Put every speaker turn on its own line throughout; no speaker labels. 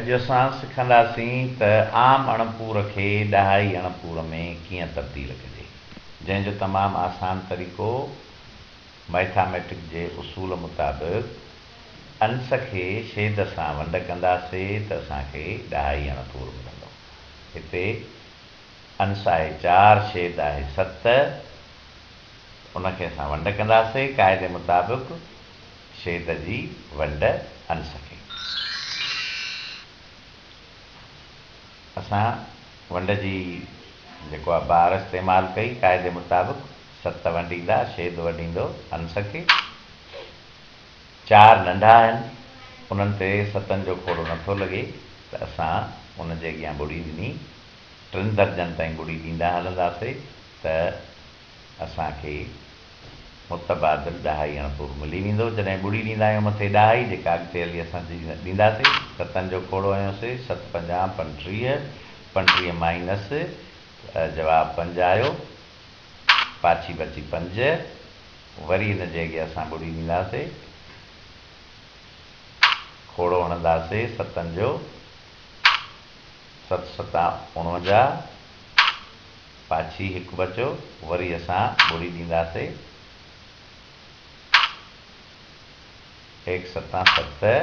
अॼु असां सिखंदासीं त आम अणपूर खे ॾहाई अणपूर में कीअं तब्दील कजे, जंहिंजो तमामु आसान तरीक़ो मैथामेटिक जे उसूल मुताबिक़ अंश खे छेद सां वंड कंदासीं त असांखे ॾहाई अणपूर मिलंदो। हिते अंश आहे 4, छेद आहे 7, उनखे असां वंड कंदासीं क़ाइदे मुताबिक़ छेद जी वंड अंश खे। असां वंड जी जेको आहे बार इस्तेमालु कई क़ाइदे मुताबिक़ 7 वंडींदा, छेद वंडींदो अंश खे। 4 नंढा आहिनि, उन्हनि ते 7 जो खोड़ो नथो लॻे त असां उनजे अॻियां ॿुड़ी ॾिनी, 3 दर्जनि ताईं ॿुड़ी ॾींदा हलंदासीं त असांखे मुतबादिल ॾहाई अणपूर मिली वेंदो। जॾहिं ॿुड़ी ॾींदा आहियूं मथे ॾहाई, जेका अॻिते हली असां ॾींदासीं, 7 जो खोड़ो हयोसीं, 7 पंजा 35, 35 माइनस जवाबु 5 आयो, पाछी बची 5, वरी हिनजे अॻियां असां ॿुड़ी ॾींदासीं, खोड़ो हणंदासीं 7 जो, 7 7 49, पाछी 1 बचो, वरी असां ॿुड़ी ॾींदासीं, 1 7 7,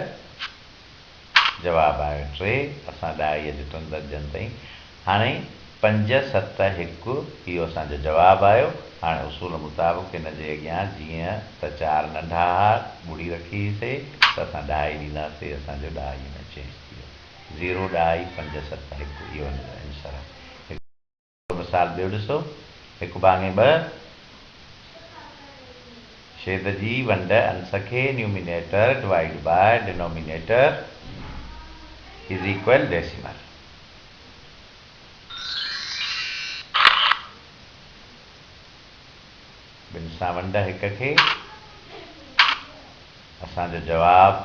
जवाबु आयो 3। असां ॾहाईअ जे 3 दर्जनि ताईं। हाणे 5 7 1 इहो असांजो जवाबु आयो। हाणे उसूल मुताबिक़ हिन जे अॻियां जीअं त 4 नंढा हुआ, ॿुड़ी रखीसीं त असां ॾहाई ॾींदासीं, असांजो ॾहाई में चेंज थी वियो, 0 ॾहाई 5 7 1 इहो आंसर आहे। मिसाल ॿियो ॾिसो, 1/2 छेद जी वंड अंश खे numerator divide by denominator is equal decimal. ॿिनि सां वंड 1 खे, असांजो जवाबु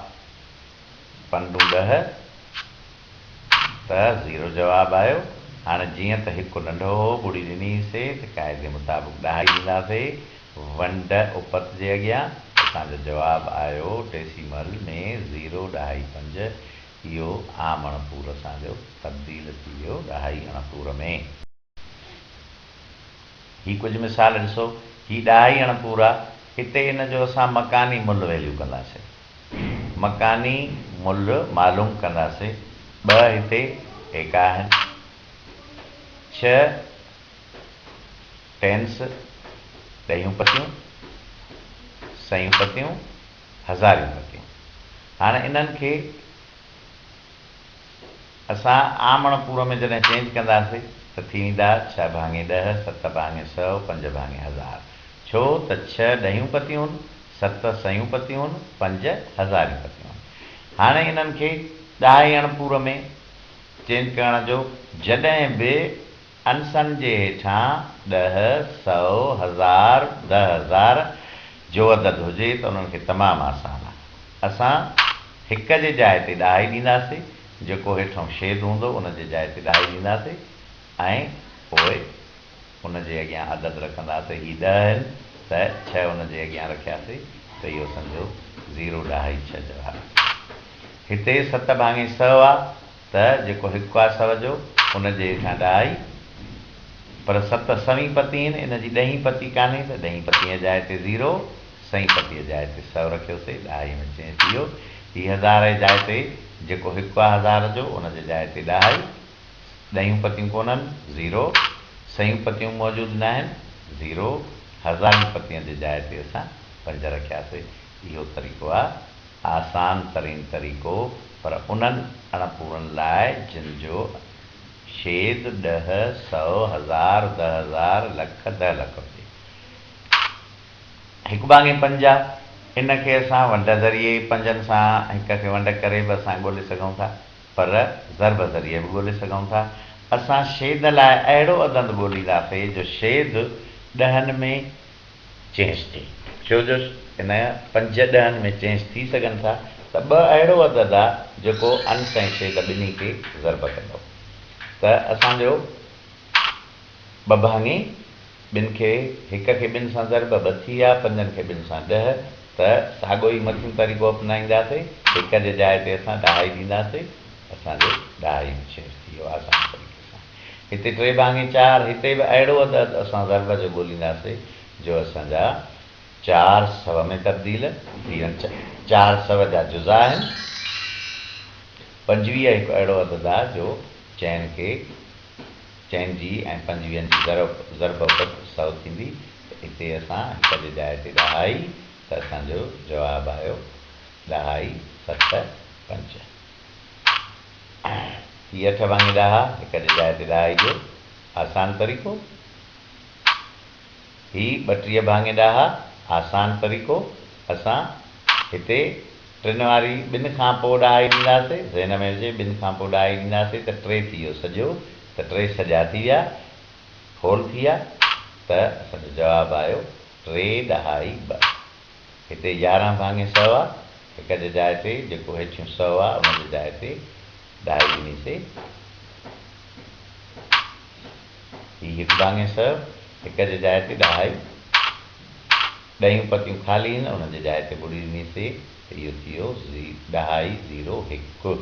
5 10 त 0 जवाबु आयो। हाणे जीअं त 1 नंढो हो, ॿुड़ी ॾिनीसीं त क़ाइदे मुताबिक़ ॾहाई ॾींदासीं, वंड उपत जे अॻियां, असांजो जवाबु आयो डेसिमल में 0 ॾहाई 5। इहो आम अणपूर असांजो तब्दील थी वियो ॾहाई अणपूर में। ही कुझु मिसाल ॾिसो, ही ॾहाई अणपूर आहे। हिते हिन जो असां मकानी मुल्ह वैल्यू कंदासीं, मकानी मुल्ह मालूम कंदासीं। 2 हिते एका आहिनि, 6 टेंस ॾहियूं पतियूं, सयूं पतियूं, हज़ारियूं पतियूं। हाणे इन्हनि खे असां आम अणपूर में जॾहिं चेंज कंदासीं त थी वेंदा 6/10, 7/100, 5/1000। छो त 6 ॾहियूं पतियूं आहिनि, 7 सयूं पतियूं आहिनि, 5 हज़ारियूं पतियूं आहिनि। हाणे इन्हनि खे ॾहाई अणपूर में चेंज करण जो, जॾहिं बि अंशनि जे हेठां 10 100 1000 10,000 जो अदद हुजे त उन्हनि खे तमामु आसान आहे। असां 1 जे जाइ ते ॾहाई ॾींदासीं, जेको हेठां छेद हूंदो उन जे जाइ ते ॾहाई ॾींदासीं, ऐं पोइ उनजे अॻियां अदद रखंदासीं। ही 10 आहिनि त 6 उनजे अॻियां रखियासीं त इहो सम्झो 0 ॾहाई 6 जवाबु। हिते 7/100 आहे त जेको 1 आहे 100 जो, उनजे हेठां ॾहाई, पर 7 सवी पती आहिनि, इन जी ॾहीं पती कान्हे त ॾहीं पतीअ जाइ ते 0, सही पतीअ जाइ ते 100 रखियोसीं, ॾहाई में चेंज थी वियो। ही 1000 जे जाइ ते जेको 1 आहे 1000 जो, उनजे जाइ ते ॾहाई, ॾहियूं पतियूं कोन्हनि 0, सयूं पतियूं मौजूदु न आहिनि 0, हज़ारियूं पतीअ जे जाइ ते असां 5 रखियासीं। इहो तरीक़ो आहे आसान तरीन तरीक़ो, पर उन्हनि अणपूरनि लाइ जिन जो छेद 10 100 1000 10,000 लख 10 लख हुजे। 1/5 आहे, इनखे असां वंड ज़रिए 5 सां 1 खे वंड करे बि असां ॻोल्हे सघूं था, पर ज़रब ज़रिए बि ॻोल्हे सघूं था। असां छेद लाइ अहिड़ो अदद ॻोल्हींदासीं जो छेद 10 में चेंज थिए, छो जो इन 5 10 में चेंज थी सघनि था, त 2 अहिड़ो अदद आहे जेको अंश ऐं छेद ॿिन्ही खे ज़रब कंदो। त असांजो 2/2, 2 खे 1 खे 2 सां ज़रब 2 थी विया, 5 खे 2 सां 10, त साॻियो ई मथियूं तरीक़ो अपनाईंदासीं। 1 जे जाइ ते असां ॾहाई ॾींदासीं असांजो ॾहाई में छेंज थी वियो आसान तरीक़े सां। हिते 3 भाङे 4, हिते बि अहिड़ो अदद असां ज़रब जो ॻोल्हींदासीं जो असांजा 4 100 में तब्दील थी वञनि। 4 100 जा जुज़ा आहिनि। 25 हिकु अहिड़ो अदद आहे जो चइनि जी ऐं 25 जी ज़रब 100 थींदी। हिते असां हिक जी जाइ ते ॾहाई, त असांजो जवाबु आयो 2 7 5। हीअ 8 भाङे 10, हिक जी जाइ ते ॾहाई जो आसान तरीक़ो। हीअ 32 भाङे 10 आसान तरीक़ो। असां हिते 3 वारी 2 खां पोइ ॾहाई ॾींदासीं, ज़हन में हुजे 2 खां पोइ ॾहाई ॾींदासीं त 3 थी वियो सॼो, त 3 सॼा थी विया, होल थी विया, त असांजो जवाबु आयो 3 ॾहाई 2। हिते 11 भाङे 100 आहे, हिक जी जाइ ते जेको हेठियूं 100 आहे उन जी जाइ ते ॾहाई ॾिनीसीं। हीअ 1 भाङे 100, हिक जी जाइ ते ॾहाई, ॾहियूं पतियूं ख़ाली आहिनि, उन जी जाइ ते ॿुड़ी ॾिनीसीं, त इहो थी वियो 2 0 1।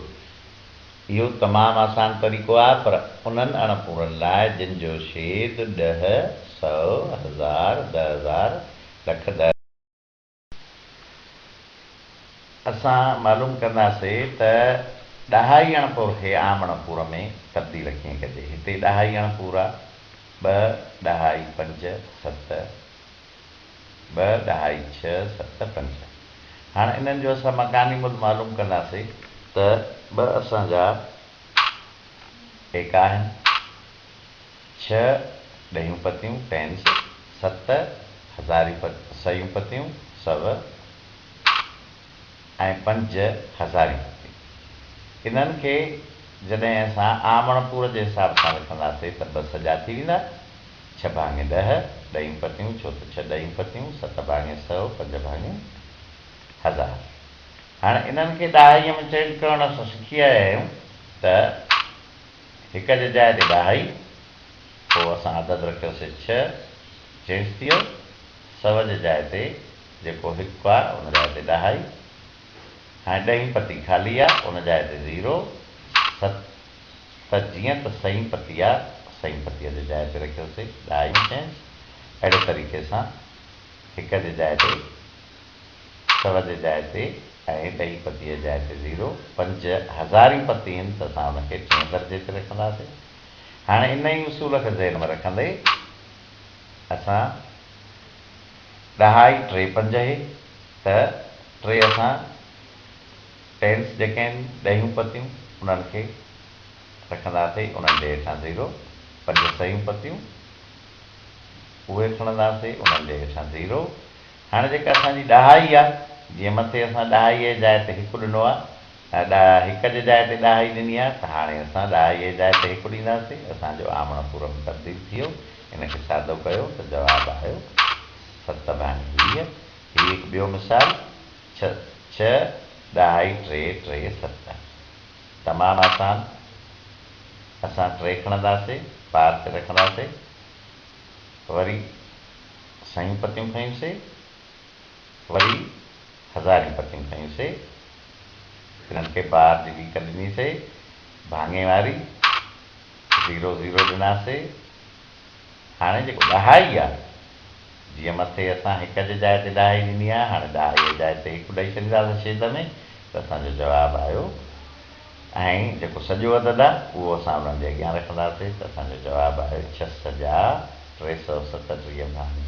इहो तमामु आसान तरीक़ो आहे, पर उन्हनि अणपूरनि लाइ जिन जो छेद 10 100 1000 10,000 लख 10। असां मालूम कंदासीं त ॾहाई अणपूर खे आम अणपूर में तब्दील कीअं कजे। हिते ॾहाई अणपूर आहे 2 ॾहाई 5 7, 2 ॾहाई 6 7 5। हाणे इन्हनि जो असां मकानी मुल्क मालूम कंदासीं त 2 असांजा एक आहिनि, 6 ॾहियूं पतियूं टेंस, 7 सयूं पतियूं 100 ऐं 5 हज़ारियूं पतियूं। इन्हनि खे जॾहिं असां आम अणपूर जे हिसाब सां लिखंदासीं त 2 सॼा थी वेंदा। 6 भाङे 10 ॾहियूं पतियूं, छो त 6 ॾहियूं पतियूं, 7 भाङे 100 5 भाङे 1000। हाणे इन्हनि खे ॾहाईअ में चेंज करण असां सिखी आया आहियूं त हिक जी जाइ ते ॾहाई, पोइ असां अदद रखियोसीं 6, चेंज थी वियो। 100 जी जाइ ते जेको 1 आहे उन जाइ ते ॾहाई, हाणे ॾहीं पती ख़ाली आहे, उन जाइ ते 0। त जीअं त सही पती आहे, सही पतीअ जी जाइ ते रखियोसीं ॾहाई चेंज। अहिड़े तरीक़े सां हिक जी जाइ ते 100 जी जाइ ते ऐं ॾहीं पतीअ जी जाइ ते 0, 5 हज़ारियूं पती आहिनि त असां उनखे 2 दर्जे ते रखंदासीं। हाणे इन ई उसूल खे ज़हन में रखंदे असां ॾहाई 3 5 त 3 असां टेंस जेके आहिनि ॾहियूं पतियूं उन्हनि खे रखंदासीं, उन्हनि जे हेठां 0। 5 सयूं पतियूं उहे खणंदासीं, उन्हनि जे हेठां 0। हाणे जेका असांजी ॾहाई आहे, जीअं मथे असां ॾहाईअ जी जाइ ते 1 ॾिनो आहे, हिक जी जाइ ते ॾहाई ॾिनी आहे, त हाणे असां ॾहाईअ जी जाइ ते 1 ॾींदासीं। असांजो आम अणपूर में तब्दील थी वियो। इनखे सादो कयो त जवाबु आयो 7 भाङे 20। हीअ हिकु ॿियो मिसाल, 6 ॾहाई 3 3 7, तमामु आसान। असां 3 खणंदासीं, पार ते रखंदासीं, वरी सयूं पतियूं खयूंसीं, वरी हज़ारियूं पतियूं खयूंसीं, इन्हनि खे पार जी वीक ॾिनीसीं, भाङे वारी 0 0 ॾिनासीं। हाणे जेको ॾहाई आहे, जीअं मथे असां हिक जी जाइ ते ॾहाई ॾिनी आहे, हाणे ॾहाईअ जी जाइ ते 1 ॾेई छॾींदासीं छेद में, त असांजो जवाबु आयो। ऐं जेको सॼो अदद आहे उहो असां उन्हनि जे अॻियां रखंदासीं, त असांजो जवाबु आयो 6 सॼा 337 भाङे